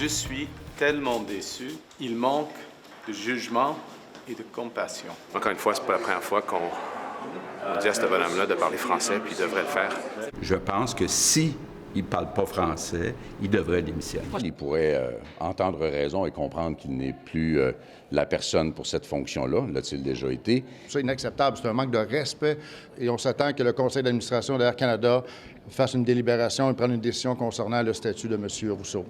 Je suis tellement déçu. Il manque de jugement et de compassion. Encore une fois, c'est pas la première fois qu'on dit à ce bonhomme-là de parler français, puis il devrait le faire. Je pense que si il ne parle pas français, il devrait démissionner. Il pourrait entendre raison et comprendre qu'il n'est plus la personne pour cette fonction-là. L'a-t-il déjà été? C'est inacceptable, c'est un manque de respect et on s'attend que le conseil d'administration d'Air Canada fasse une délibération et prenne une décision concernant le statut de M. Rousseau.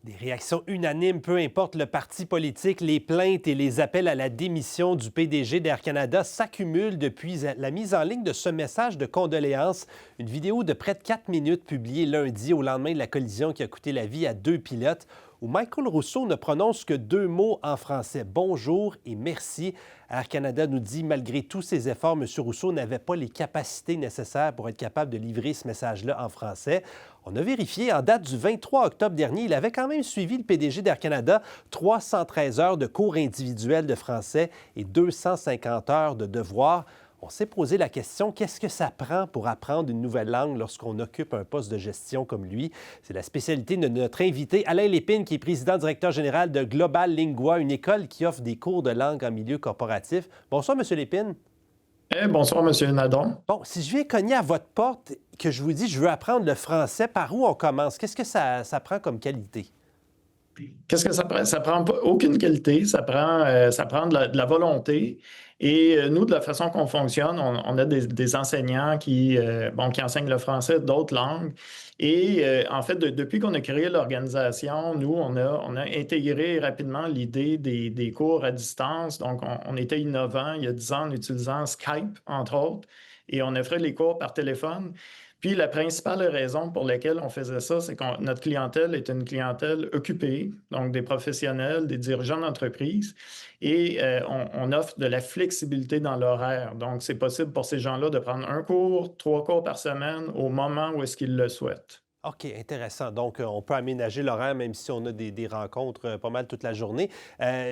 Des réactions unanimes, peu importe le parti politique, les plaintes et les appels à la démission du PDG d'Air Canada s'accumulent depuis la mise en ligne de ce message de condoléances. Une vidéo de près de 4 minutes publiée lundi au lendemain de la collision qui a coûté la vie à 2 pilotes, où Michael Rousseau ne prononce que 2 mots en français, bonjour et merci. Air Canada nous dit, malgré tous ses efforts, M. Rousseau n'avait pas les capacités nécessaires pour être capable de livrer ce message-là en français. On a vérifié, en date du 23 octobre dernier, il avait quand même suivi le PDG d'Air Canada 313 heures de cours individuels de français et 250 heures de devoirs. On s'est posé la question, qu'est-ce que ça prend pour apprendre une nouvelle langue lorsqu'on occupe un poste de gestion comme lui? C'est la spécialité de notre invité, Alain Lépine, qui est président-directeur général de Global Lingua, une école qui offre des cours de langue en milieu corporatif. Bonsoir, M. Lépine. Bonsoir, M. Nadon. Bon, si je viens cogner à votre porte, que je vous dis, je veux apprendre le français, par où on commence? Qu'est-ce que ça prend comme qualité? Qu'est-ce que ça prend? Ça prend pas aucune qualité, ça prend de la volonté. Et nous, de la façon qu'on fonctionne, on a des enseignants qui enseignent le français, d'autres langues. Et en fait, depuis qu'on a créé l'organisation, nous, on a intégré rapidement l'idée des cours à distance. Donc, on était innovants il y a 10 ans en utilisant Skype, entre autres, et on offrait les cours par téléphone. Puis la principale raison pour laquelle on faisait ça, c'est que notre clientèle est une clientèle occupée, donc des professionnels, des dirigeants d'entreprise, et on offre de la flexibilité dans l'horaire. Donc, c'est possible pour ces gens-là de prendre 1 cours, 3 cours par semaine au moment où est-ce qu'ils le souhaitent. OK, intéressant. Donc, on peut aménager l'horaire même si on a des rencontres pas mal toute la journée.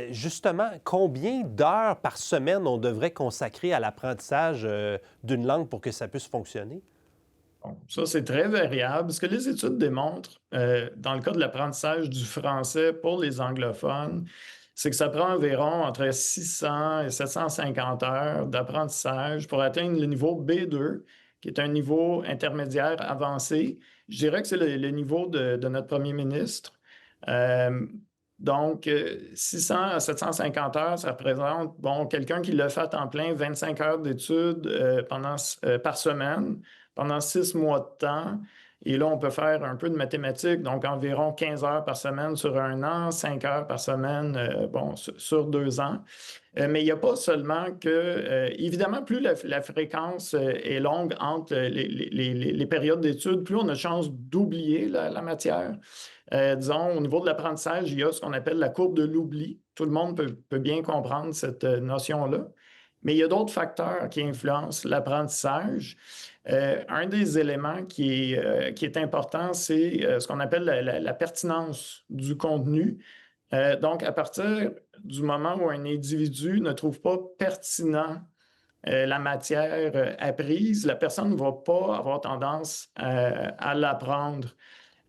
Justement, combien d'heures par semaine on devrait consacrer à l'apprentissage d'une langue pour que ça puisse fonctionner? Bon, ça, c'est très variable. Ce que les études démontrent, dans le cas de l'apprentissage du français pour les anglophones, c'est que ça prend environ entre 600 et 750 heures d'apprentissage pour atteindre le niveau B2, qui est un niveau intermédiaire avancé. Je dirais que c'est le niveau de notre premier ministre. Donc, 600 à 750 heures, ça représente, quelqu'un qui le fait à temps plein, 25 heures d'études par semaine, pendant 6 mois de temps. Et là, on peut faire un peu de mathématiques, donc environ 15 heures par semaine sur 1 an, 5 heures par semaine sur 2 ans. Mais il n'y a pas seulement que... évidemment, plus la fréquence est longue entre les périodes d'études, plus on a de chance d'oublier la matière. Disons, au niveau de l'apprentissage, il y a ce qu'on appelle la courbe de l'oubli. Tout le monde peut bien comprendre cette notion-là. Mais il y a d'autres facteurs qui influencent l'apprentissage. Un des éléments qui est important, c'est ce qu'on appelle la pertinence du contenu. Donc, à partir du moment où un individu ne trouve pas pertinent la matière apprise, la personne ne va pas avoir tendance à l'apprendre.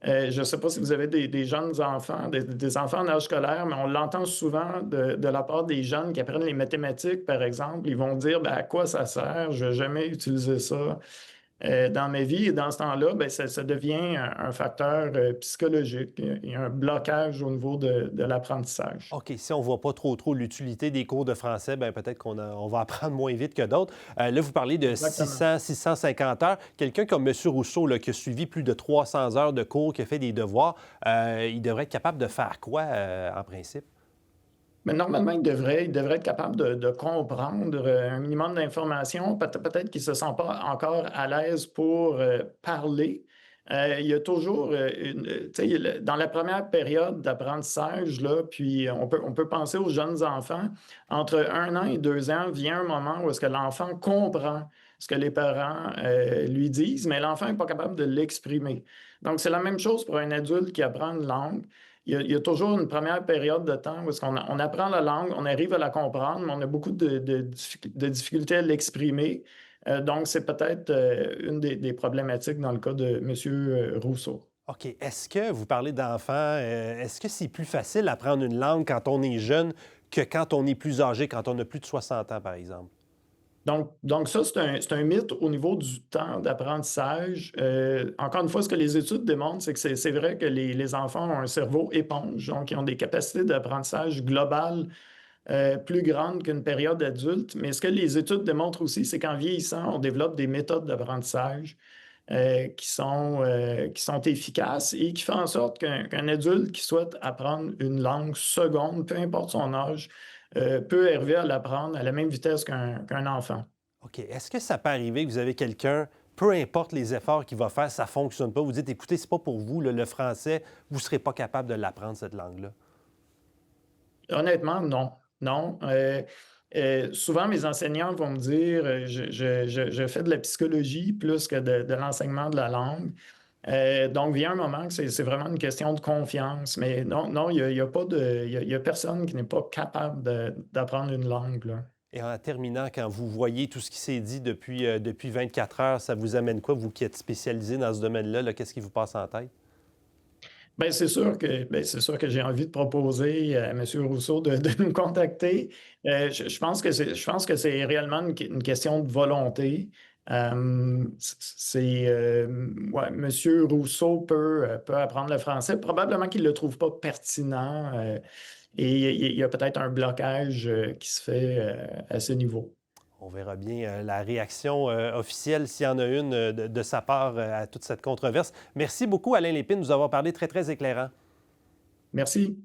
Je ne sais pas si vous avez des jeunes enfants, des enfants en âge scolaire, mais on l'entend souvent de la part des jeunes qui apprennent les mathématiques, par exemple. Ils vont dire à quoi ça sert, je n'ai jamais utilisé ça dans ma vie. Et dans ce temps-là, ça devient un facteur psychologique. Il y a un blocage au niveau de l'apprentissage. OK, si on ne voit pas trop l'utilité des cours de français, peut-être qu'on va apprendre moins vite que d'autres. Là, vous parlez de 600, 650 heures. Quelqu'un comme M. Rousseau, là, qui a suivi plus de 300 heures de cours, qui a fait des devoirs, il devrait être capable de faire quoi, en principe? Mais normalement, il devrait être capable de comprendre un minimum d'informations. Peut-être qu'il ne se sent pas encore à l'aise pour parler. Il y a toujours, dans la première période d'apprentissage, là, puis on peut penser aux jeunes enfants, entre 1 an et 2 ans, vient un moment où est-ce que l'enfant comprend ce que les parents lui disent, mais l'enfant n'est pas capable de l'exprimer. Donc, c'est la même chose pour un adulte qui apprend une langue. Il y a toujours une première période de temps où est-ce qu'on apprend la langue, on arrive à la comprendre, mais on a beaucoup de difficultés à l'exprimer. Donc, c'est peut-être une des problématiques dans le cas de M. Rousseau. OK. Est-ce que vous parlez d'enfants, est-ce que c'est plus facile d'apprendre une langue quand on est jeune que quand on est plus âgé, quand on a plus de 60 ans, par exemple? Donc ça, c'est un mythe au niveau du temps d'apprentissage. Encore une fois, ce que les études démontrent, c'est que c'est vrai que les enfants ont un cerveau éponge, donc ils ont des capacités d'apprentissage globales plus grandes qu'une période adulte. Mais ce que les études démontrent aussi, c'est qu'en vieillissant, on développe des méthodes d'apprentissage qui sont efficaces et qui font en sorte qu'un adulte qui souhaite apprendre une langue seconde, peu importe son âge, peut arriver à l'apprendre à la même vitesse qu'un enfant. OK. Est-ce que ça peut arriver que vous avez quelqu'un, peu importe les efforts qu'il va faire, ça ne fonctionne pas? Vous dites, écoutez, c'est pas pour vous, le français, vous ne serez pas capable de l'apprendre, cette langue-là. Honnêtement, non. Non. Souvent, mes enseignants vont me dire je fais de la psychologie plus que de l'enseignement de la langue. Donc, vient un moment que c'est vraiment une question de confiance. Mais non, il y a personne qui n'est pas capable d'apprendre une langue, là. Et en terminant, quand vous voyez tout ce qui s'est dit depuis 24 heures, ça vous amène quoi, vous qui êtes spécialisé dans ce domaine-là? Là, qu'est-ce qui vous passe en tête? Bien, c'est sûr que j'ai envie de proposer à M. Rousseau de nous contacter. Je pense que c'est réellement une question de volonté. Ouais, M. Rousseau peut apprendre le français. Probablement qu'il ne le trouve pas pertinent et il y a peut-être un blocage qui se fait à ce niveau. On verra bien la réaction officielle, s'il y en a une, de sa part à toute cette controverse. Merci beaucoup, Alain Lépine, de nous avoir parlé très, très éclairant. Merci.